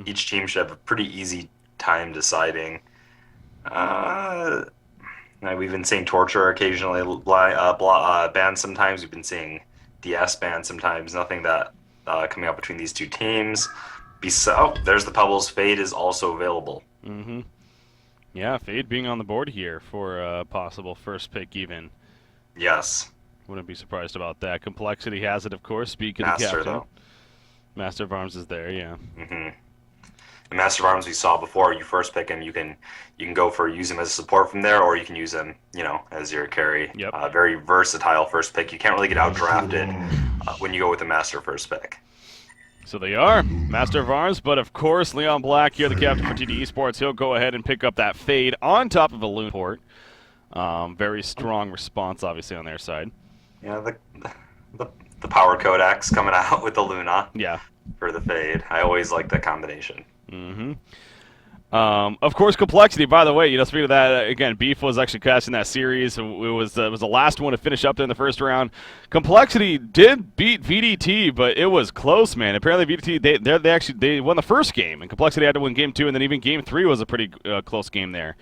each team should have a pretty easy time deciding. We've been seeing Torture occasionally banned sometimes. We've been seeing TteS banned sometimes. Nothing that coming up between these two teams. There's the Pebbles. Fade is also available. Yeah, Fade being on the board here for a possible first pick even. Yes. Wouldn't be surprised about that. Complexity has it, of course. Speak of the Master, captain. though. Master of Arms is there, yeah. The Master of Arms we saw before, you first pick him, you can go for use him as a support from there, or you can use him, as your carry. Yep. Very versatile first pick. You can't really get outdrafted when you go with the Master first pick. So they are Master of Arms, but of course Leon Black here, the captain for TD Esports, he'll go ahead and pick up that Fade on top of a Loon port. Very strong response, obviously, on their side. Yeah, the power codex coming out with the Luna. Yeah. For the Fade. I always like that combination. Of course, Complexity, by the way, speaking of that, again, Beef was actually casting that series. It was the last one to finish up there in the first round. Complexity did beat VDT, but it was close, man. Apparently, VDT, they won the first game, and Complexity had to win game 2, and then even game 3 was a pretty close game there,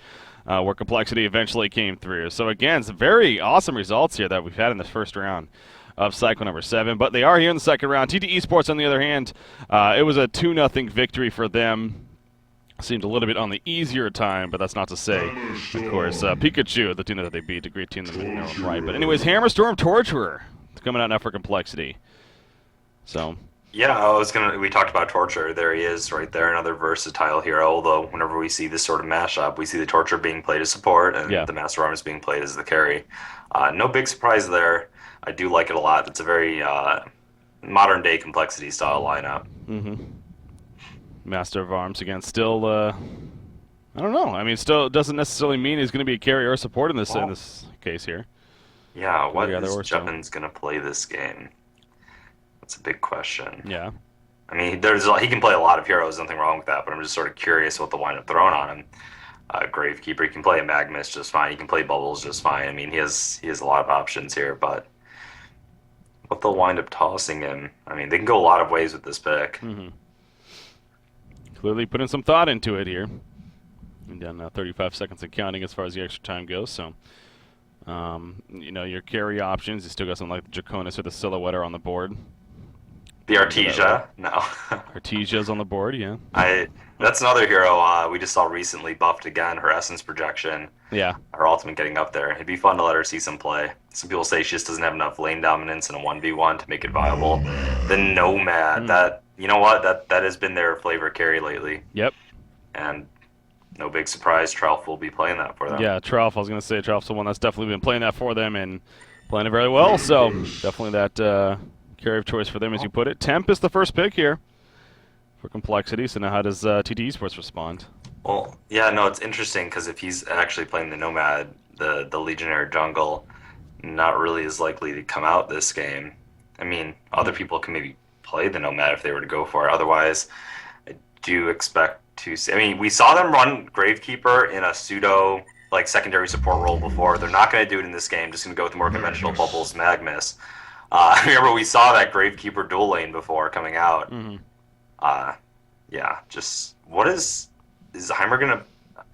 where Complexity eventually came through. So, again, some very awesome results here that we've had in the first round of cycle number 7, but they are here in the second round. TT Esports, on the other hand, it was a 2-0 victory for them. Seemed a little bit on the easier time, but that's not to say, of course, Pikachu, the team that they beat, a great team that they know right. But anyways, Hammerstorm Torturer coming out now for Complexity. So. Yeah, we talked about Torture. There he is right there, another versatile hero, although whenever we see this sort of mashup, we see the Torture being played as support and the Master Arms being played as the carry. No big surprise there. I do like it a lot. It's a very modern-day Complexity style lineup. Master of Arms, again, still, I don't know. I mean, still doesn't necessarily mean he's going to be a carry or support in this case here. Yeah, what is Juppin's going to play this game? That's a big question. Yeah. I mean, he can play a lot of heroes, nothing wrong with that, but I'm just sort of curious what they'll wind up throwing on him. Gravekeeper, he can play a Magnus just fine. He can play Bubbles just fine. I mean, he has a lot of options here, but what they'll wind up tossing him, I mean, they can go a lot of ways with this pick. Clearly putting some thought into it here. And down now 35 seconds and counting as far as the extra time goes. So, your carry options, you still got something like the Draconis or the Silhouette on the board. The Artesia, no. Artesia's on the board, yeah. That's another hero we just saw recently buffed again, her Essence Projection. Yeah. Her ultimate getting up there. It'd be fun to let her see some play. Some people say she just doesn't have enough lane dominance in a 1v1 to make it viable. The Nomad, that has been their flavor carry lately. Yep. And no big surprise, Trelf will be playing that for them. Yeah, Trelf, I was going to say, Trelf's the one that's definitely been playing that for them and playing it very well. So, definitely that carry of choice for them, as you put it. Temp is the first pick here for Complexity. So now how does TT Esports respond? Well, yeah, no, it's interesting because if he's actually playing the Nomad, the Legionnaire jungle, not really is likely to come out this game. I mean, other people can maybe play the Nomad if they were to go for it. Otherwise, I do expect to see. I mean, we saw them run Gravekeeper in a pseudo secondary support role before. They're not going to do it in this game. Just going to go with the more conventional Bubbles Magnus. Remember, we saw that Gravekeeper dual lane before coming out. Yeah, just what is Heimer gonna?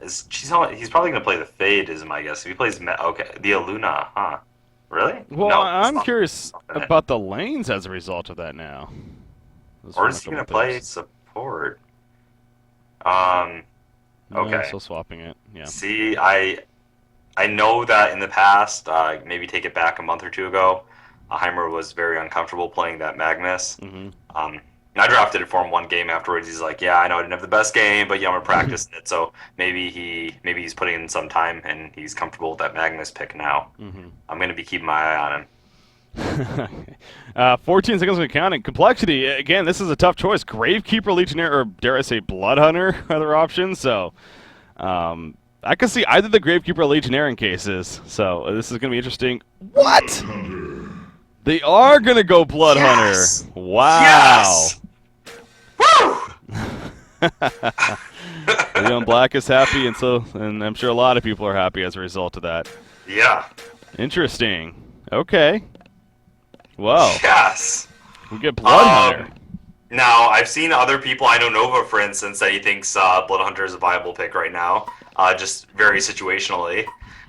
He's probably gonna play the Fade, is my guess. If he plays the Aluna, huh? Really? Well, no, I'm curious about the lanes as a result of that now. Or is he gonna play support? Okay. Still swapping it. Yeah. See, I know that in the past, maybe take it back a month or two ago, Heimer was very uncomfortable playing that Magnus. I drafted it for him one game afterwards. He's like, yeah, I know I didn't have the best game, but I'm gonna practice it. So maybe he's putting in some time and he's comfortable with that Magnus pick now. I'm gonna be keeping my eye on him. 14 seconds of counting. Complexity, again, this is a tough choice. Gravekeeper, Legionnaire, or dare I say Blood Hunter are their options. So I can see either the Gravekeeper or Legionnaire in cases. So this is gonna be interesting. What? They are gonna go Blood Hunter. Wow. Yes! Woo! Leon Black is happy, and I'm sure a lot of people are happy as a result of that. Yeah. Interesting. Okay. Well. Yes. We get Blood Hunter. Now, I've seen other people. I know Nova, for instance, that he thinks Bloodhunter is a viable pick right now, just very situationally.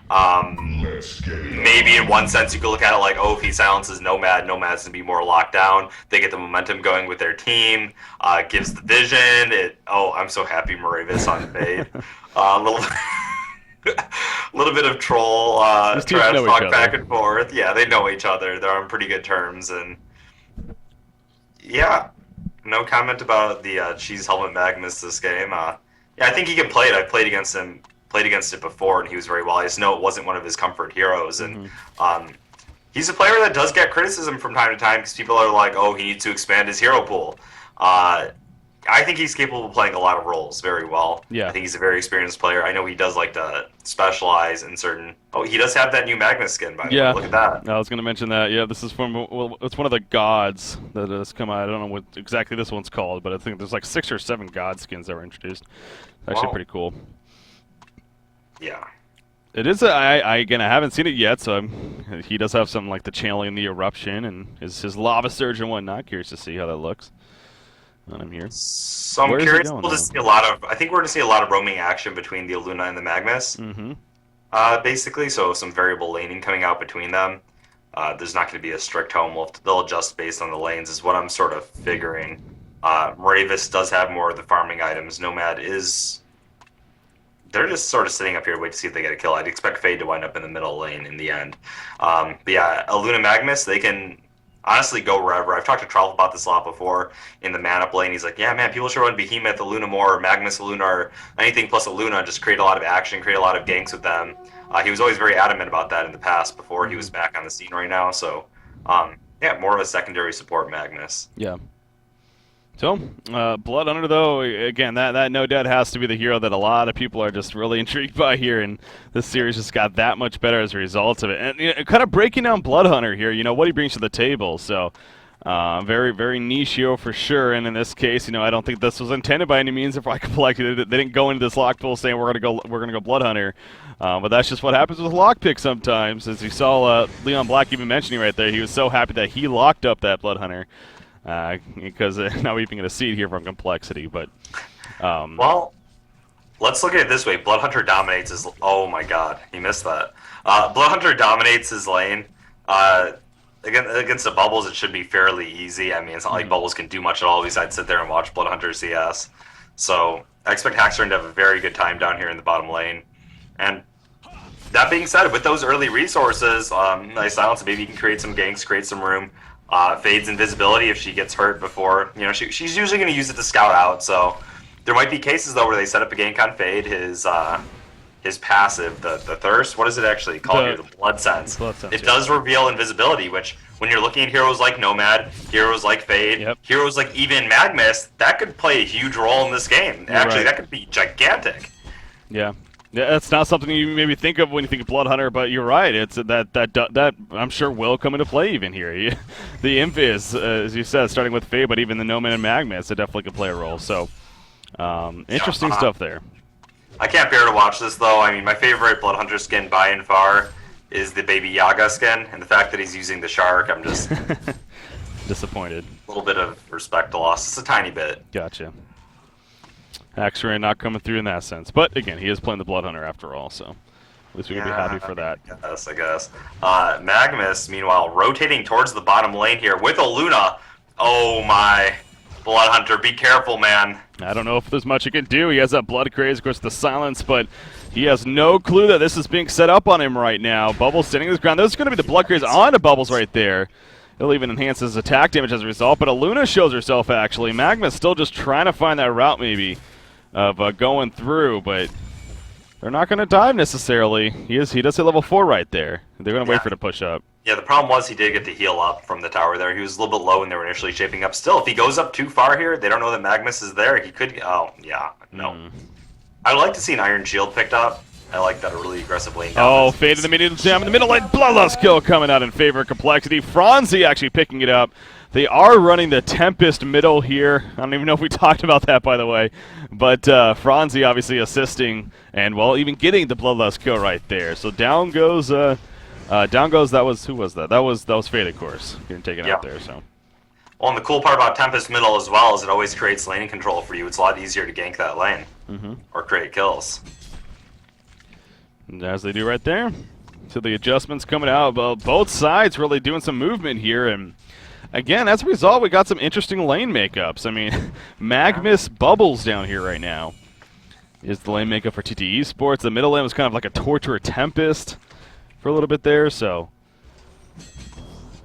Maybe in one sense you could look at it like, oh, if he silences Nomad, Nomad's gonna be more locked down. They get the momentum going with their team. Gives the vision. Oh, I'm so happy Moravis on Fade. A little, little bit of troll These teams trash know each talk other. back and forth. Yeah, they know each other. They're on pretty good terms, and yeah, no comment about the cheese helmet Magnus this game. Yeah, I think he can play it. I played against it before, and he was very well. I just know it wasn't one of his comfort heroes, and he's a player that does get criticism from time to time because people are like, "Oh, he needs to expand his hero pool." I think he's capable of playing a lot of roles very well. Yeah. I think he's a very experienced player. I know he does like to specialize in certain. Oh, he does have that new Magnus skin, by the way. Look at that. I was going to mention that. Yeah, this is from, well, it's one of the gods that has come out. I don't know what exactly this one's called, but I think there's like 6 or 7 god skins that were introduced. Actually, Wow. pretty cool. Yeah. It is. Again, I haven't seen it yet, so he does have some like the channeling the eruption and his lava surge and whatnot. Curious to see how that looks. And I'm here. So I'm Where is it curious. going We'll now? just see a lot of. I think we're going to see a lot of roaming action between the Aluna and the Magnus. Mm-hmm. Basically, so some variable laning coming out between them. There's not going to be a strict home. They'll adjust based on the lanes, is what I'm sort of figuring. Moravis does have more of the farming items. Nomad is. They're just sort of sitting up here, wait to see if they get a kill. I'd expect Fade to wind up in the middle lane in the end. But yeah, Aluna Magnus, they can honestly go wherever. I've talked to Trolf about this a lot before in the man up lane. He's like, yeah, man, people should run Behemoth, Aluna more, Magnus, Aluna, or anything plus Aluna, just create a lot of action, create a lot of ganks with them. He was always very adamant about that in the past before he was back on the scene right now. So, yeah, more of a secondary support Magnus. Yeah. So, Bloodhunter, though, again, that no doubt has to be the hero that a lot of people are just really intrigued by here, and this series just got that much better as a result of it. And kind of breaking down Bloodhunter here, what he brings to the table. So, very, very niche hero for sure. And in this case, I don't think this was intended by any means. If I could like, they didn't go into this lock pool saying we're gonna go Bloodhunter. But that's just what happens with lockpick sometimes. As you saw Leon Black even mentioning right there, he was so happy that he locked up that Bloodhunter. Because now we're even going to see it here from complexity, but well, let's look at it this way: Bloodhunter dominates his. Oh my God, he missed that. Bloodhunter dominates his lane. Against the Bubbles, it should be fairly easy. I mean, it's not like Bubbles can do much at all besides sit there and watch Bloodhunter CS. So I expect Haxorn to have a very good time down here in the bottom lane. And that being said, with those early resources, nice silence, maybe you can create some ganks, create some room. Fade's invisibility if she gets hurt before. She's usually going to use it to scout out. So there might be cases though where they set up a gank on Fade. His passive, the thirst. What is it actually called here? The blood sense. It does reveal invisibility, which when you're looking at heroes like Nomad, heroes like Fade, heroes like even Magnus, that could play a huge role in this game. Actually, that could be gigantic. Yeah. Yeah, that's not something you maybe think of when you think of Bloodhunter, but you're right. It's that I'm sure will come into play even here. The Invis, as you said, starting with Faye, but even the Nomad and Magnus, it definitely could play a role. So, interesting stuff there. I can't bear to watch this though. I mean, my favorite Bloodhunter skin by and far is the Baby Yaga skin, and the fact that he's using the shark, I'm just disappointed. A little bit of respect lost, just a tiny bit. Gotcha. Haxorn not coming through in that sense. But, again, he is playing the Bloodhunter after all, so at least we can be happy for that. I guess. Magnus, meanwhile, rotating towards the bottom lane here with Aluna. Oh, my. Bloodhunter, be careful, man. I don't know if there's much he can do. He has that Blood Craze, of course, the silence, but he has no clue that this is being set up on him right now. Bubbles sitting his ground. There's going to be the Blood Craze on to Bubbles right there. He'll even enhance his attack damage as a result, but Aluna shows herself, actually. Magnus still just trying to find that route, maybe, of going through, but they're not going to dive necessarily. He does hit level 4 right there. They're going to wait for it to push up. Yeah, the problem was he did get to heal up from the tower there. He was a little bit low when they were initially shaping up. Still, if he goes up too far here, they don't know that Magnus is there. He could... Oh, yeah, no. I'd like to see an Iron Shield picked up. I like that, a really aggressive lane down. Oh, Fade in the medium jam in the middle lane. Bloodlust kill coming out in favor of Complexity. Franzi actually picking it up. They are running the Tempest middle here. I don't even know if we talked about that, by the way. But Franzi obviously assisting and, well, even getting the Bloodlust kill right there. So down goes, that was, who was that? That was Fade, of course. Getting taken out there, so. Well, and the cool part about Tempest middle as well is it always creates laning control for you. It's a lot easier to gank that lane or create kills. And as they do right there. So the adjustments coming out. Well, both sides really doing some movement here. And again, as a result, we got some interesting lane makeups. I mean, Magnus Bubbles down here right now is the lane makeup for TteS Sports. The middle lane was kind of like a Torture Tempest for a little bit there. So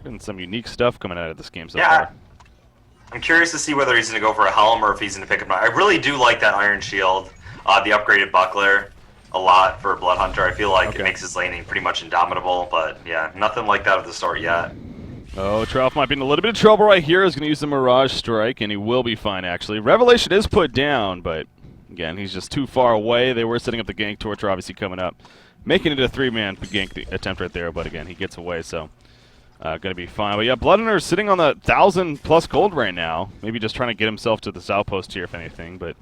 and some unique stuff coming out of this game so far. I'm curious to see whether he's going to go for a helm or if he's going to pick up. I really do like that Iron Shield, the upgraded buckler, a lot for Blood Hunter. I feel like it makes his laning pretty much indomitable, but yeah, nothing like that at the start yet. Oh, Trough might be in a little bit of trouble right here. He's going to use the Mirage Strike, and he will be fine, actually. Revelation is put down, but again, he's just too far away. They were setting up the gank torture, obviously, coming up. Making it a 3-man gank attempt right there, but again, he gets away, so going to be fine. But yeah, Bloodhunter is sitting on the 1,000+ gold right now. Maybe just trying to get himself to the outpost here, if anything, but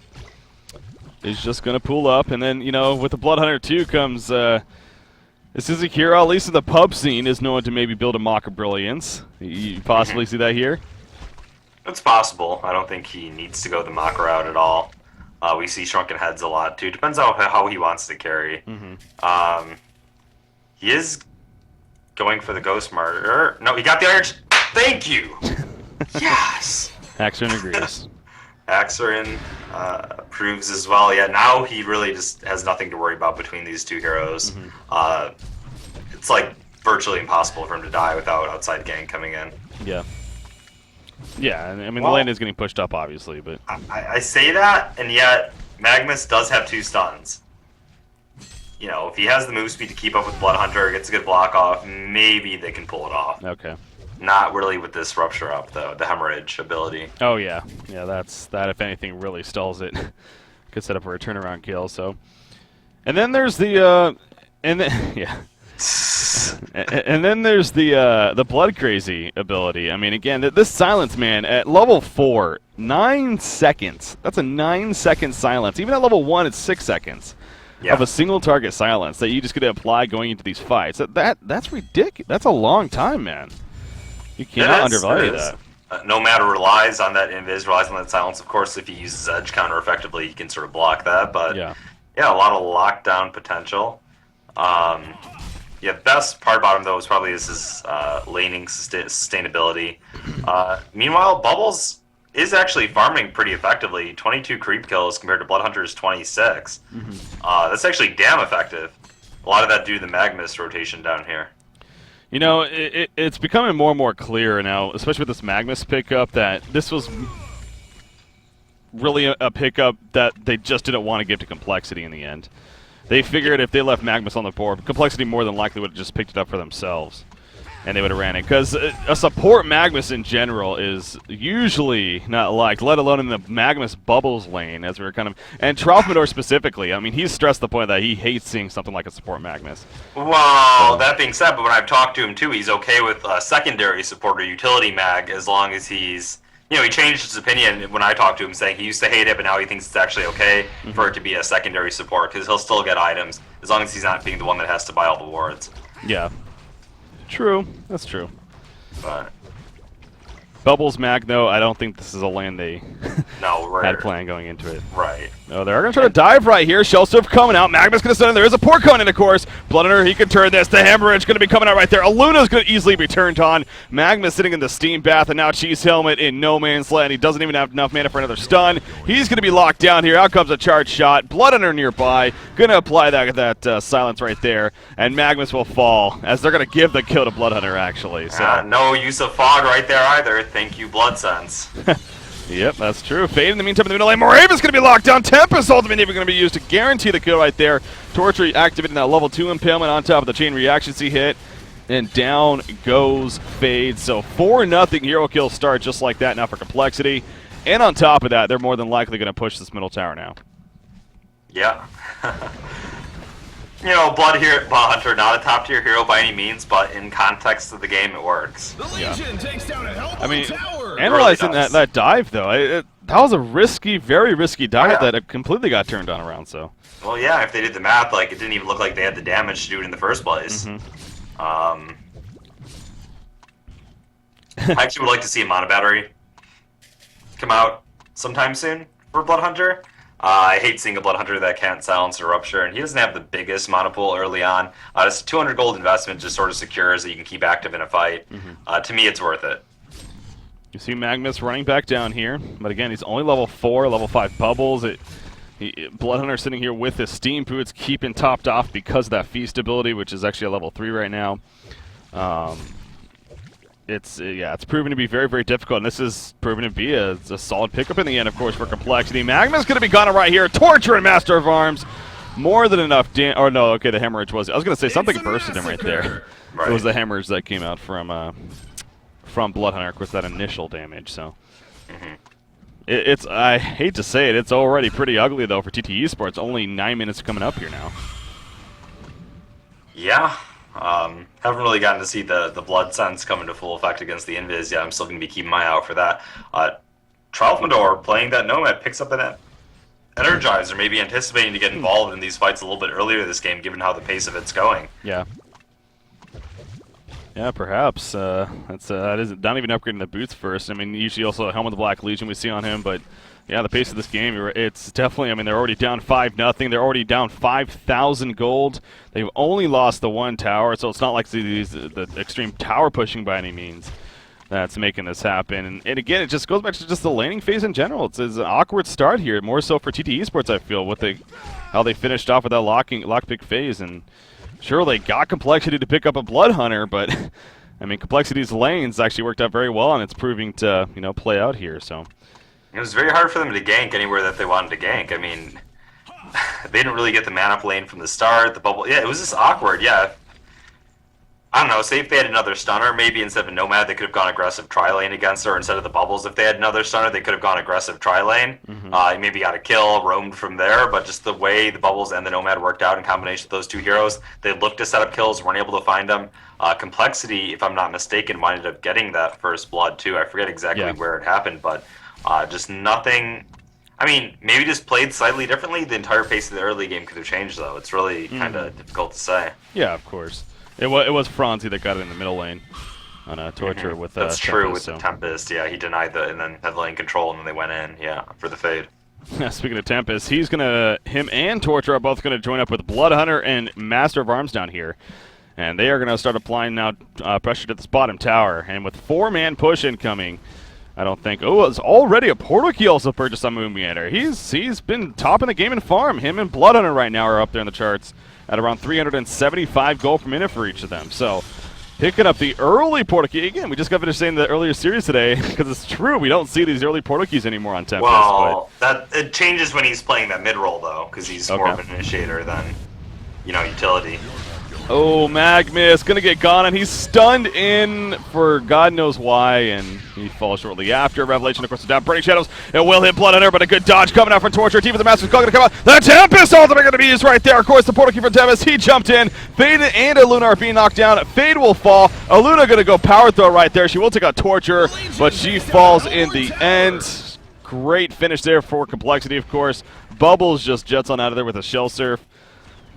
he's just going to pull up. And then, you know, with the Bloodhunter 2 comes... this is a hero, at least in the pub scene, is known to maybe build a Mock of Brilliance. You possibly see that here? It's possible. I don't think he needs to go the Mock route at all. We see Shrunken Heads a lot, too. Depends on how he wants to carry. He is going for the Ghost Martyr. No, he got the Iron... Thank you! Yes! Axerin agrees. Axerin proves as well. Yeah, now he really just has nothing to worry about between these two heroes. It's like virtually impossible for him to die without outside gang coming in. Yeah. Yeah, I mean, the lane is getting pushed up, obviously, but... I say that, and yet Magnus does have 2 stuns. You know, if he has the move speed to keep up with Bloodhunter, gets a good block off, maybe they can pull it off. Okay. Not really with this Rupture Up, though, the Hemorrhage ability. Oh, yeah. Yeah, that, if anything, really stalls it. Could set up for a turnaround kill, so... And then there's the, yeah. And then there's the Blood Crazy ability. I mean, again, this silence, man, at level 4, 9 seconds. That's a 9-second silence. Even at level 1, it's 6 seconds of a single target silence that you just get to apply going into these fights. That's ridiculous. That's a long time, man. You cannot undervalue that. No matter relies on that invis, relies on that silence. Of course, if he uses edge counter effectively, he can sort of block that. But yeah, a lot of lockdown potential. Yeah, best part about him though is probably his laning sustainability. Meanwhile, Bubbles is actually farming pretty effectively. 22 creep kills compared to Bloodhunter's 26. That's actually damn effective. A lot of that due to the Magnus rotation down here. You know, it's becoming more and more clear now, especially with this Magnus pickup, that this was really a pickup that they just didn't want to give to Complexity in the end. They figured if they left Magnus on the board, Complexity more than likely would have just picked it up for themselves, and they would have ran it. Because a support Magnus in general is usually not liked, let alone in the Magnus Bubbles lane, as we were kind of... And Trough specifically, I mean, he's stressed the point that he hates seeing something like a support Magnus. Well, that being said, but when I've talked to him too, he's okay with a secondary support or utility mag as long as he's... You know, he changed his opinion when I talked to him, saying he used to hate it, but now he thinks it's actually okay for it to be a secondary support, because he'll still get items, as long as he's not being the one that has to buy all the wards. Yeah. True. That's true. But Bubbles Mag, though, I don't think this is a lane they had planned going into it. Right. No, they're going to try to dive right here. Shellsurf coming out. Magnus going to send in. There is a port coming in, of course. Bloodhunter, he can turn this. The Hemorrhage going to be coming out right there. Aluna's going to easily be turned on. Magnus sitting in the Steam Bath, and now Cheese Helmet in no man's land. He doesn't even have enough mana for another stun. He's going to be locked down here. Out comes a charge shot. Bloodhunter nearby. Going to apply that silence right there, and Magnus will fall, as they're going to give the kill to Bloodhunter, actually. So. No use of fog right there either. Thank you, Blood Sense. Yep, that's true. Fade in the meantime in the middle lane. Moraven's going to be locked down. Tempest ultimate even going to be used to guarantee the kill right there. Torture activating that level 2 impalement on top of the chain reactions he hit. And down goes Fade. So 4-0 hero kill start just like that now for Complexity. And on top of that, they're more than likely going to push this middle tower now. Yeah. You know, Bloodhunter, not a top-tier hero by any means, but in context of the game, it works. Yeah. I mean, analyzing really that dive, though, that was a risky, very risky dive that it completely got turned on around, so. Well, yeah, if they did the math, like, it didn't even look like they had the damage to do it in the first place. I actually would like to see a mono battery come out sometime soon for Blood Hunter. I hate seeing a Blood Hunter that can't silence a Rupture, and he doesn't have the biggest monopool early on. It's a 200 gold investment, just sort of secures that you can keep active in a fight. To me, it's worth it. You see Magnus running back down here, but again, he's only level 4, level 5 bubbles. Blood Hunter sitting here with his Steam Boots, keeping topped off because of that Feast ability, which is actually a level 3 right now. It's proven to be very, very difficult, and this is proven to be a solid pickup in the end, of course, for Complexity. Magma's going to be gone right here. Torture and Master of Arms. More than enough oh, no, okay, the hemorrhage was... I was going to say, something bursted him right there. Right. It was the hemorrhage that came out from Blood Hunter, of course, that initial damage, so... I hate to say it, it's already pretty ugly, though, for TteS Esports. Only 9 minutes coming up here now. Yeah. Haven't really gotten to see the blood sense come into full effect against the Invis yet. I'm still going to be keeping my eye out for that. Tralfmador playing that Nomad picks up an Energizer, maybe anticipating to get involved in these fights a little bit earlier this game, given how the pace of it's going. Yeah. Yeah, perhaps. That isn't not even upgrading the boots first. I mean, usually also Helm of the Black Legion we see on him, but yeah, the pace of this game, it's definitely, I mean, they're already down 5-0. They're already down 5,000 gold. They've only lost the one tower, so it's not like the extreme tower pushing by any means that's making this happen. And again, it just goes back to just the laning phase in general. It's an awkward start here, more so for TteS Esports, I feel, with how they finished off with that lockpick phase. And sure, they got Complexity to pick up a Blood Hunter, but I mean, Complexity's lanes actually worked out very well, and it's proving to play out here. So it was very hard for them to gank anywhere that they wanted to gank. I mean, they didn't really get the mana up lane from the start. The bubble, yeah, it was just awkward. Yeah, I don't know. Say if they had another stunner, maybe instead of a Nomad, they could have gone aggressive tri-lane against her. Instead of the bubbles, if they had another stunner, they could have gone aggressive tri-lane. Maybe got a kill, roamed from there. But just the way the bubbles and the Nomad worked out in combination with those two heroes, they looked to set up kills, weren't able to find them. Complexity, if I'm not mistaken, winded up getting that first blood too. I forget exactly where it happened, but just nothing. I mean, maybe just played slightly differently. The entire pace of the early game could have changed, though. It's really kind of difficult to say. Yeah, of course. It was Franzi that got it in the middle lane on a Torture with That's Tempest, true with the Tempest. Yeah, he denied and then had the lane control, and then they went in. Yeah, for the fade. Speaking of Tempest, him and Torture are both gonna join up with Blood Hunter and Master of Arms down here, and they are gonna start applying now pressure to this bottom tower. And with 4-man push incoming, I don't think. Oh, it's already a portal key also purchased on Moonmeander. He's been top in the game in farm. Him and Blood Hunter right now are up there in the charts at around 375 gold per minute for each of them. So picking up the early portal key. Again, we just got finished saying the earlier series today, because it's true, we don't see these early portal keys anymore on Tempest. Well, it changes when he's playing that mid-roll, though, because he's more of an initiator than, utility. Oh, Magnus gonna get gone, and he's stunned in for God knows why, and he falls shortly after. Revelation, of course, down. Burning Shadows. It will hit Blood Hunter, but a good dodge coming out from Torture. Team of the Master's Call gonna come out. The Tempest ultimate gonna be used right there. Of course, the portal key from Tempest. He jumped in. Fade and Aluna are being knocked down. Fade will fall. Aluna gonna go power throw right there. She will take out Torture, but she falls in the end. Great finish there for Complexity, of course. Bubbles just jets on out of there with a Shell Surf.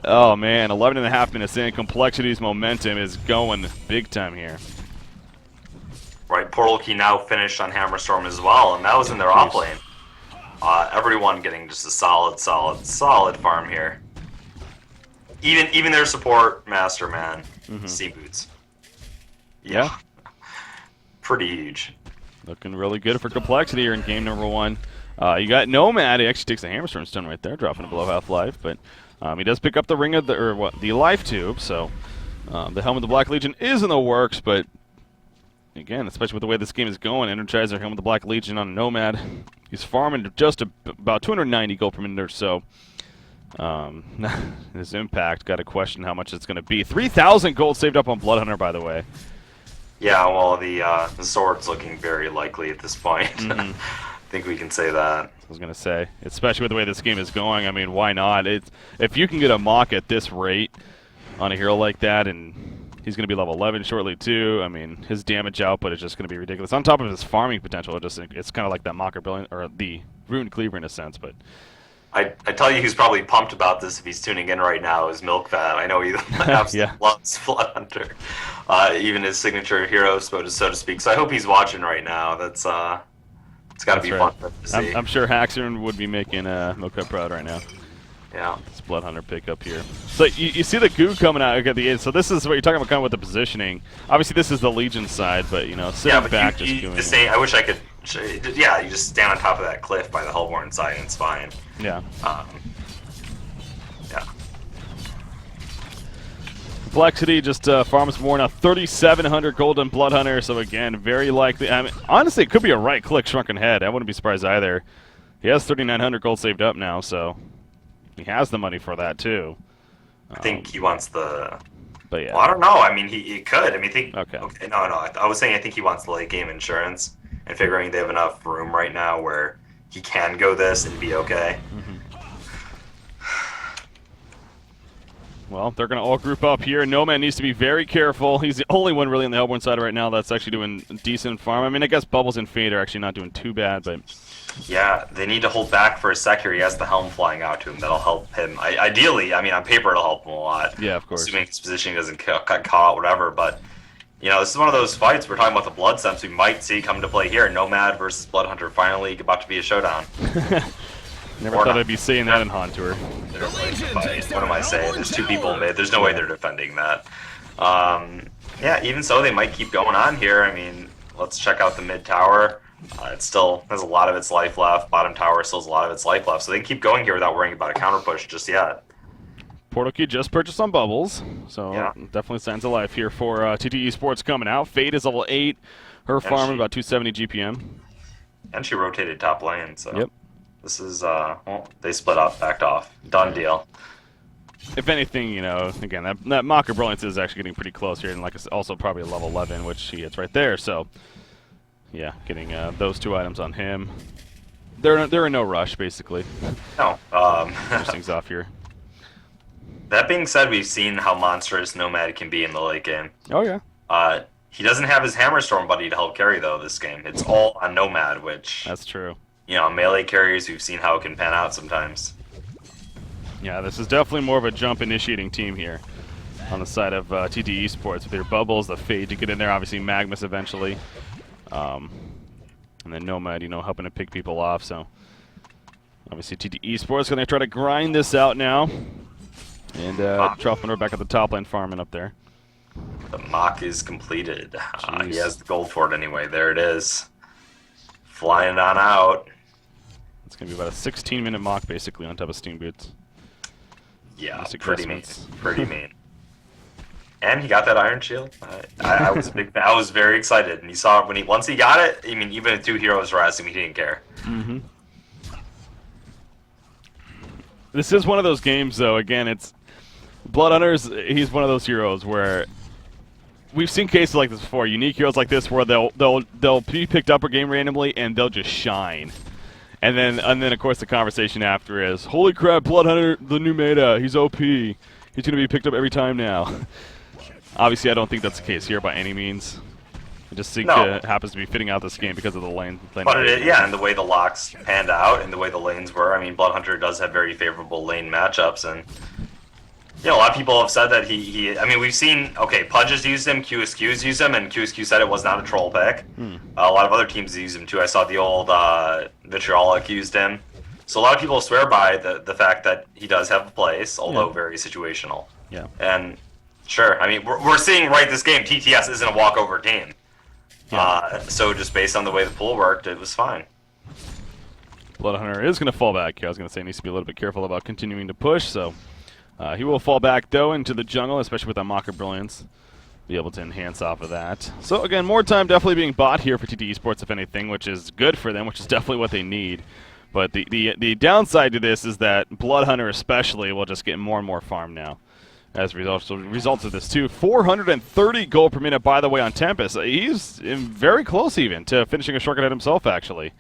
Oh man, 11.5 minutes in, Complexity's momentum is going big time here. Right, Portal Key now finished on Hammerstorm as well, and that was in their off lane. Everyone getting just a solid farm here. Even their support master, man, Sea Boots. Yeah. Pretty huge. Looking really good for Complexity here in game number 1. You got Nomad. He actually takes the Hammerstorm stun right there, dropping it below half-life, but he does pick up the ring of the life tube, so the Helm of the Black Legion is in the works, but again, especially with the way this game is going, Energizer Helm of the Black Legion on Nomad. He's farming just about 290 gold per minute or so. His impact, got to question how much it's going to be. 3,000 gold saved up on Blood Hunter, by the way. Yeah, well, the sword's looking very likely at this point. I think we can say that. I was going to say, especially with the way this game is going, I mean, why not? If you can get a mock at this rate on a hero like that, and he's going to be level 11 shortly too, I mean, his damage output is just going to be ridiculous. On top of his farming potential, it's kind of like that mocker brilliant, or the Ruined Cleaver in a sense, but... I tell you who's probably pumped about this if he's tuning in right now is Milkfat. I know he absolutely loves Blood Hunter. Even his signature hero, so to speak. So I hope he's watching right now. That's It's got to That's be right. fun to see. I'm sure Haxern would be making Milka proud right now. Yeah. This Blood Hunter pickup here. So you see the goo coming out at the end. So this is what you're talking about, kind of with the positioning. Obviously, this is the Legion side, but sitting back, you just just say, I wish I could. Yeah, you just stand on top of that cliff by the Hellborn side, and it's fine. Yeah. Yeah. Complexity just farms more now. 3,700 golden Blood Hunter. So again, very likely. I mean, honestly, it could be a right-click Shrunken Head. I wouldn't be surprised either. He has 3,900 gold saved up now, so he has the money for that too. I think he wants the. But yeah. Well, I don't know. I mean, he could. I mean, Okay. No. I was saying I think he wants the late game insurance, and figuring they have enough room right now where he can go this and be okay. Well, they're going to all group up here. Nomad needs to be very careful. He's the only one really on the Hellborn side right now that's actually doing decent farm. I mean, I guess Bubbles and Fade are actually not doing too bad, but... Yeah, they need to hold back for a sec here. He has the Helm flying out to him. That'll help him. Ideally, I mean, on paper, it'll help him a lot. Yeah, of course. Assuming his positioning doesn't get caught, whatever. But, this is one of those fights we're talking about the Blood Sense we might see come to play here. Nomad versus Blood Hunter finally about to be a showdown. Never thought I'd be saying that in HoN Tour. What am I saying? There's two people made. There's no way they're defending that. Yeah, even so, they might keep going on here. I mean, let's check out the mid tower. It still has a lot of its life left. Bottom tower still has a lot of its life left. So they can keep going here without worrying about a counter push just yet. Portal Key just purchased on Bubbles, so Yeah. definitely signs of life here for TTE Sports coming out. Fade is level 8. Her farm about 270 GPM. And she rotated top lane, so... Yep. This is, well, they split up, backed off. Done deal. If anything, again, that Mocker Brilliance is actually getting pretty close here, and like I said, also probably a level 11, which he hits right there, so... Yeah, getting those two items on him. They're in no rush, basically. No. Push things off here. That being said, we've seen how monstrous Nomad can be in the late game. Oh, yeah. He doesn't have his Hammerstorm buddy to help carry, though, this game. It's all on Nomad, which... That's true. Melee carriers, we've seen how it can pan out sometimes. Yeah, this is definitely more of a jump-initiating team here on the side of TTE Sports with their Bubbles, the Fade to get in there, obviously Magnus eventually. And then Nomad, helping to pick people off, so... Obviously TTE Sports going to try to grind this out now. And Troughnor back at the top lane farming up there. The mock is completed. He has the gold for it anyway. There it is. Flying it on out. It's going to be about a 16-minute mock, basically, on top of Steam Boots. Yeah, pretty mean. Pretty mean. And he got that Iron Shield. I was a big fan. I was very excited. And you saw once he got it, I mean, even if two heroes were asking, he didn't care. Mm-hmm. This is one of those games, though. Again, it's Blood Hunters. He's one of those heroes where we've seen cases like this before. Unique heroes like this where they'll be picked up a game randomly and they'll just shine. And then of course the conversation after is, holy crap, Blood Hunter, the new meta, he's OP. He's gonna be picked up every time now. Obviously, I don't think that's the case here by any means. I just think it happens to be fitting out this game because of the lane. But and the way the locks panned out and the way the lanes were. I mean, Blood Hunter does have very favorable lane matchups, and a lot of people have said that he I mean, we've seen, Pudge has used him, QSQ's used him, and QSQ said it was not a troll pick. A lot of other teams used him too. I saw the old Vitriolic used him. So a lot of people swear by the fact that he does have a place, although very situational. Yeah. And sure, I mean, we're seeing right this game, TTS isn't a walkover team. Yeah. So just based on the way the pool worked, it was fine. Blood Hunter is going to fall back. I was going to say he needs to be a little bit careful about continuing to push, so he will fall back, though, into the jungle, especially with that Mocker Brilliance. Be able to enhance off of that. So, again, more time definitely being bought here for TTE Sports, if anything, which is good for them, which is definitely what they need. But the downside to this is that Blood Hunter especially will just get more and more farm now as a result of this, too. 430 gold per minute, by the way, on TteS. He's very close, even, to finishing a shortcut at himself, actually.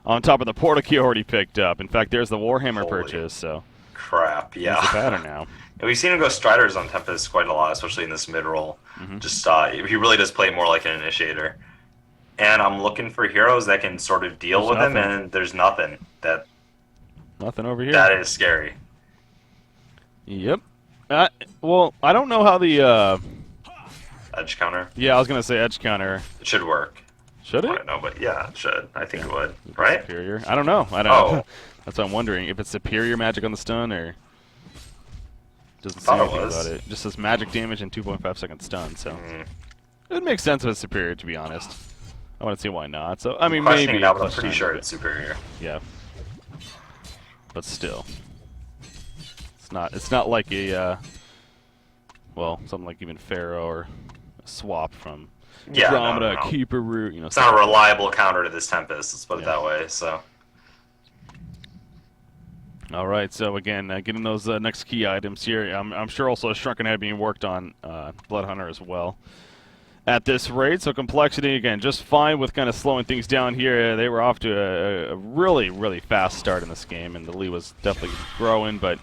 On top of the Portal Key already picked up. In fact, there's the Warhammer purchase, so... Crap, yeah. He's the pattern now. And we've seen him go Striders on TteS quite a lot, especially in this mid-roll. Just, he really does play more like an initiator. And I'm looking for heroes that can sort of deal with him, and there's nothing. Nothing over here. That is scary. Yep. Well, I don't know how the... Edge counter? Yeah, I was going to say edge counter. It should work. Should I it? don't know, but yeah, it should. I think it would, Is it right? superior? I don't know. I don't know. Oh, That's what I'm wondering. If it's superior magic on the stun, or doesn't I say thought it anything about was. it. Just says magic damage and 2.5-second stun. So Mm, it makes sense if it's superior, to be honest. I want to see why not. So I I'm mean, questioning maybe now, but I'm clutch pretty time, sure but it's superior. yeah. But still, it's not. It's not like a well, something like even Pharaoh or a swap from Yeah, Andromeda, no. Keeper Root. It's Stuff not a like that. reliable counter to this Tempest. Let's put it Yeah. that way. So All right, so again, getting those next key items here. I'm sure also a Shrunken Head being worked on Blood Hunter as well at this rate. So complexity, again, just fine with kind of slowing things down here. They were off to a really, really fast start in this game, and the lead was definitely growing. But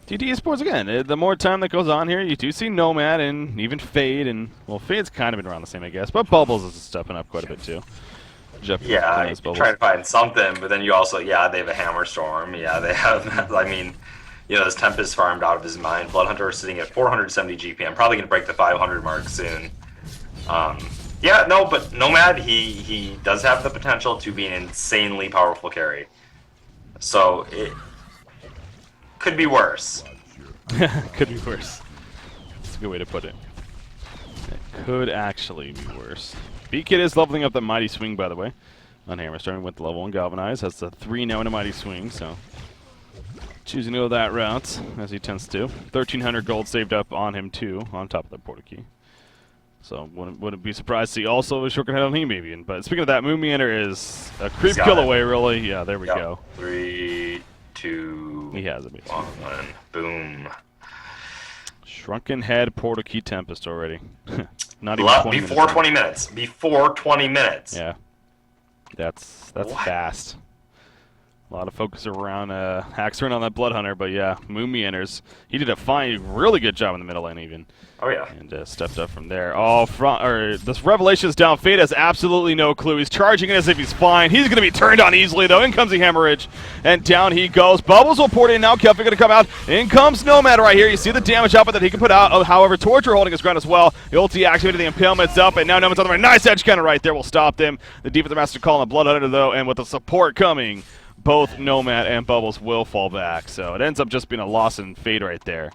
TteS Sports, again, the more time that goes on here, you do see Nomad and even Fade. And, well, Fade's kind of been around the same, I guess. But Bubbles is stepping up quite a bit, too. Jeff yeah, his you Bubbles. try to find something, but then you also they have a Hammer Storm. Yeah, they have. I mean, this Tempest farmed out of his mind. Bloodhunter is sitting at 470 GP. I'm probably gonna break the 500 mark soon. Yeah, no, but Nomad, he does have the potential to be an insanely powerful carry. So it could be worse. Could be worse. That's a good way to put it. It could actually be worse. B-Kid is leveling up the Mighty Swing, by the way, on Hammer, starting with level 1 Galvanize. Has the 3 now in a Mighty Swing, so choosing to go that route, as he tends to. 1,300 gold saved up on him, too, on top of the Porta Key. So wouldn't be surprised to see also a Shuriken Head on him, maybe. But speaking of that, Moon Meander is a creep kill away, really. Yeah, there we go. 3, 2, He has it, basically. 1, boom. Shrunken Head, Porta Key Tempest already. Not even 20 Before minutes 20 minutes. Before 20 minutes. Yeah. That's What? fast. A lot of focus around Haxorn on that Blood Hunter, but yeah, Moon Meanders. He did a fine, really good job in the middle lane even. Oh, yeah. And stepped up from there. Oh, this Revelation is down. Fade has absolutely no clue. He's charging it as if he's fine. He's going to be turned on easily, though. In comes the Hemorrhage, and down he goes. Bubbles will port in now. Kelpie going to come out. In comes Nomad right here. You see the damage output that he can put out. Oh, however, Torture holding his ground as well. The ulti activated, the Impalement's up, and now Nomad's on the right. Nice edge counter right there will stop them. The Defensive Master calling the Blood Hunter, though, and with the support coming, both Nomad and Bubbles will fall back. So it ends up just being a loss in Fade right there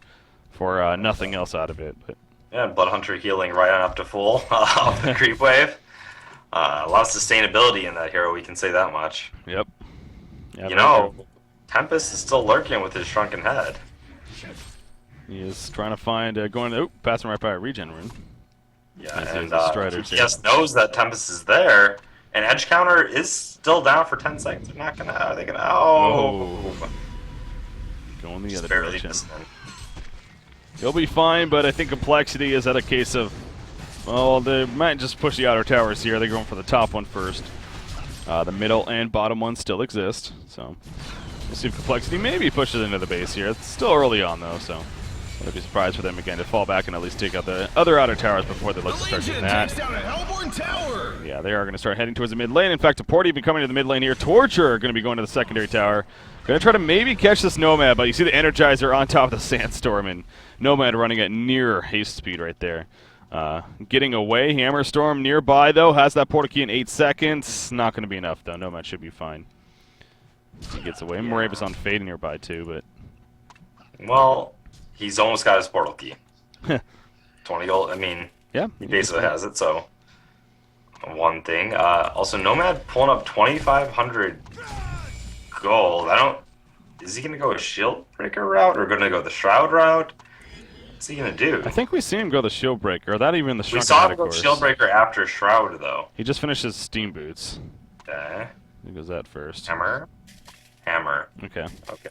for nothing else out of it. But Yeah, and Bloodhunter healing right on up to full off the creep wave. A lot of sustainability in that hero, we can say that much. yep. Yeah, You know, Tempest is still lurking with his Shrunken Head. he is trying to find passing right by a regen rune. Yeah, As and is the Strider, too. TteS knows that Tempest is there, and edge counter is still down for 10 seconds. They're not gonna. Are they gonna? Oh, Going the just other barely direction. missing. He'll be fine, but I think Complexity is at a case of, well, they might just push the outer towers here. They're going for the top one first. The middle and bottom one still exist, so we'll see if Complexity maybe pushes into the base here. It's still early on, though, so I'd be surprised for them again to fall back and at least take out the other outer towers before they look to start doing that. Yeah, they are going to start heading towards the mid lane. In fact, Support even coming to the mid lane here. Torture going to be going to the secondary tower. Going to try to maybe catch this Nomad, but you see the Energizer on top of the Sandstorm, and Nomad running at near haste speed right there. Getting away, Hammerstorm nearby, though, has that Porta Key in 8 seconds. Not going to be enough, though. Nomad should be fine. He gets away. Moravis on Fade nearby, too, but... Well, he's almost got his portal key. 20 gold. I mean, yeah, he basically has it. So one thing. Also, Nomad pulling up 2,500 gold. Is he gonna go a shield breaker route or gonna go the shroud route? What's he gonna do? I think we see him go the Shield Breaker, or that even the We Shrunken saw Head, him of go course. shield breaker after shroud though. He just finished his Steam Boots. Okay. He goes that first. Hammer. Okay. Okay.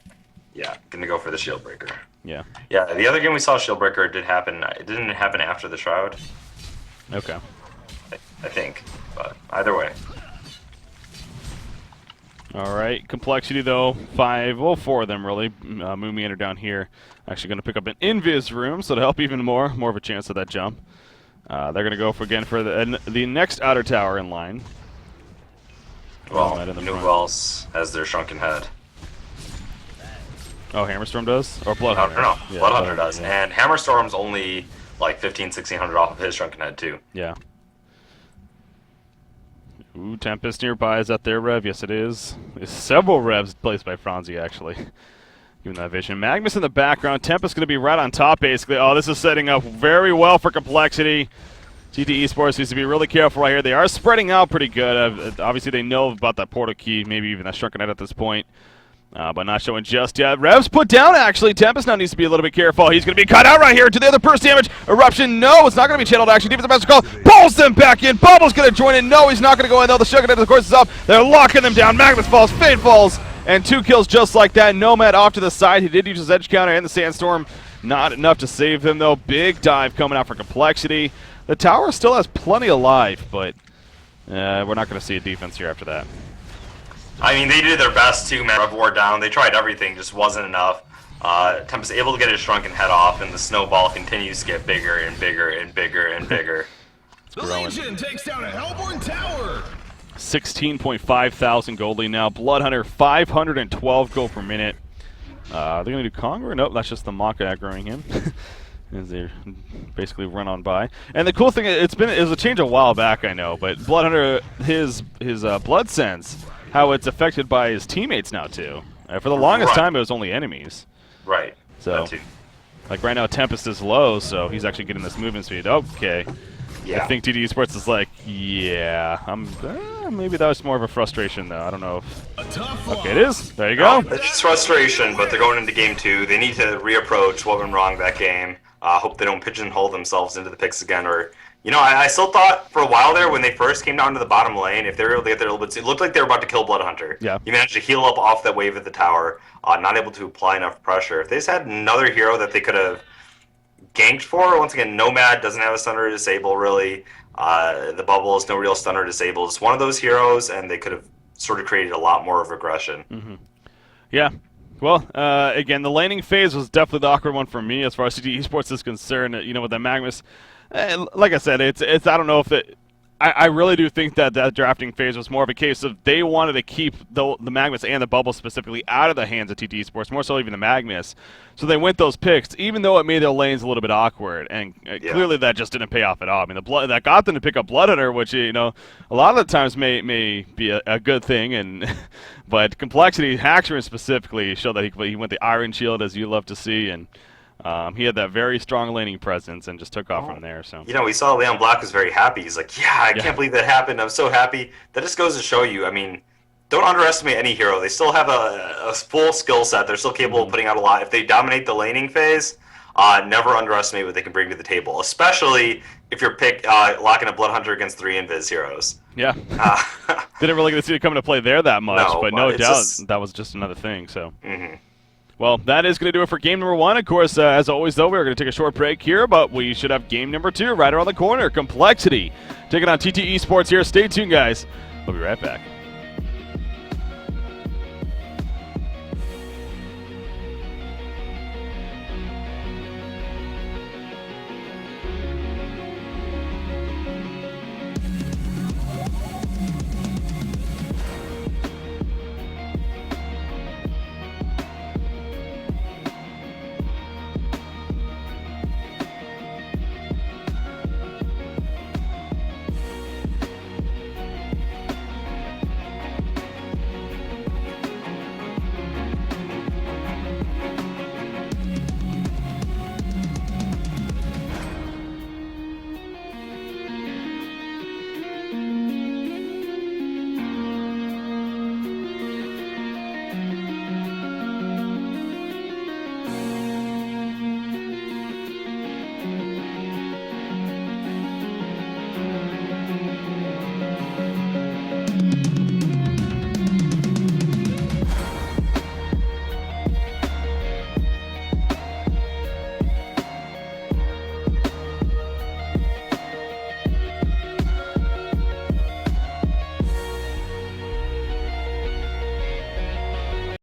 Yeah, gonna go for the shield breaker. Yeah. Yeah, the other game we saw shield breaker did happen. It didn't happen after the shroud, Okay. I think. But either way. All right. Complexity, though, 4 of them, really. Moon Meander down here. Actually going to pick up an Invis room, so to help even more of a chance of that jump. They're going to go for the next outer tower in line. Well, Right in the New front. Wells has their shrunken head. Oh, Hammerstorm does? Or No, Bloodhunter? no, Yeah, Bloodhunter does. Yeah. And Hammerstorm's only like 1,500, 1,600 off of his shrunken head too. Yeah. Ooh, Tempest nearby. Is that their rev? Yes, it is. There's several revs placed by Franzi, actually. Given that vision. Magnus in the background. Tempest going to be right on top, basically. Oh, this is setting up very well for Complexity. TT Esports needs to be really careful right here. They are spreading out pretty good. Obviously, they know about that portal key, maybe even that shrunken head at this point. But not showing just yet. Revs put down, actually. Tempest now needs to be a little bit careful. He's going to be cut out right here to the other burst damage. Eruption, no, it's not going to be channeled, actually. Defensive master call, pulls them back in. Bubble's going to join in. No, he's not going to go in, though. The shrunken head, of course, is up. They're locking them down. Magnus falls, Fade falls, and 2 kills just like that. Nomad off to the side. He did use his edge counter and the Sandstorm. Not enough to save them, though. Big dive coming out for Complexity. The tower still has plenty of life, but we're not going to see a defense here after that. I mean, they did their best to Rev War down. They tried everything, just wasn't enough. Tempest able to get his shrunken head off, and the snowball continues to get bigger and bigger and bigger and bigger. The Legion takes down a Hellborn tower. 16.5 thousand gold lead now. Bloodhunter 512 gold per minute. They're going to do Conqueror? Nope, that's just the Maka aggroing him. As they basically run on by. And the cool thing, it was a change a while back, I know, but Bloodhunter, his blood sense, how it's affected by his teammates now too. For the longest time, it was only enemies. Right. So, like right now, Tempest is low, so he's actually getting this movement speed. Okay. Yeah. I think TT Esports is like, yeah, maybe that was more of a frustration though. I don't know if. Okay, it is. There you go. It's frustration, but they're going into game 2. They need to reapproach what went wrong that game. Hope they don't pigeonhole themselves into the picks again. Or, you know, I still thought for a while there when they first came down to the bottom lane, if they were able to get there a little bit, it looked like they were about to kill Bloodhunter. Yeah. You managed to heal up off that wave at the tower, not able to apply enough pressure. If they just had another hero that they could have ganked for, once again, Nomad doesn't have a stunner to disable really. The bubble is no real stunner to disable. It's one of those heroes, and they could have sort of created a lot more of aggression. Mm-hmm. Yeah. Well, again, the laning phase was definitely the awkward one for me as far as TT Esports is concerned. You know, with the Magnus, like I said, it's I don't know if it. I really do think that drafting phase was more of a case of they wanted to keep the Magnus and the bubble specifically out of the hands of TT Esports, more so even the Magnus. So they went those picks, even though it made their lanes a little bit awkward, and clearly that just didn't pay off at all. I mean, that got them to pick up Bloodhunter, which, you know, a lot of the times may be a good thing, and but Complexity, Haxorn specifically, showed that he went the Iron Shield, as you love to see, and he had that very strong laning presence and just took off from there. So, you know, we saw Leon Black was very happy. He's like, yeah, I can't believe that happened. I'm so happy. That just goes to show you, I mean, don't underestimate any hero. They still have a full skill set. They're still capable of putting out a lot. If they dominate the laning phase, never underestimate what they can bring to the table, especially if you're locking a Bloodhunter against 3 Invis heroes. Yeah. Didn't really get to see it come into play there that much, but no doubt that was just another thing. So. Mm-hmm. Well, that is going to do it for game number 1. Of course, as always, though, we're going to take a short break here, but we should have game number 2 right around the corner. Complexity taking on TT Esports here. Stay tuned, guys. We'll be right back.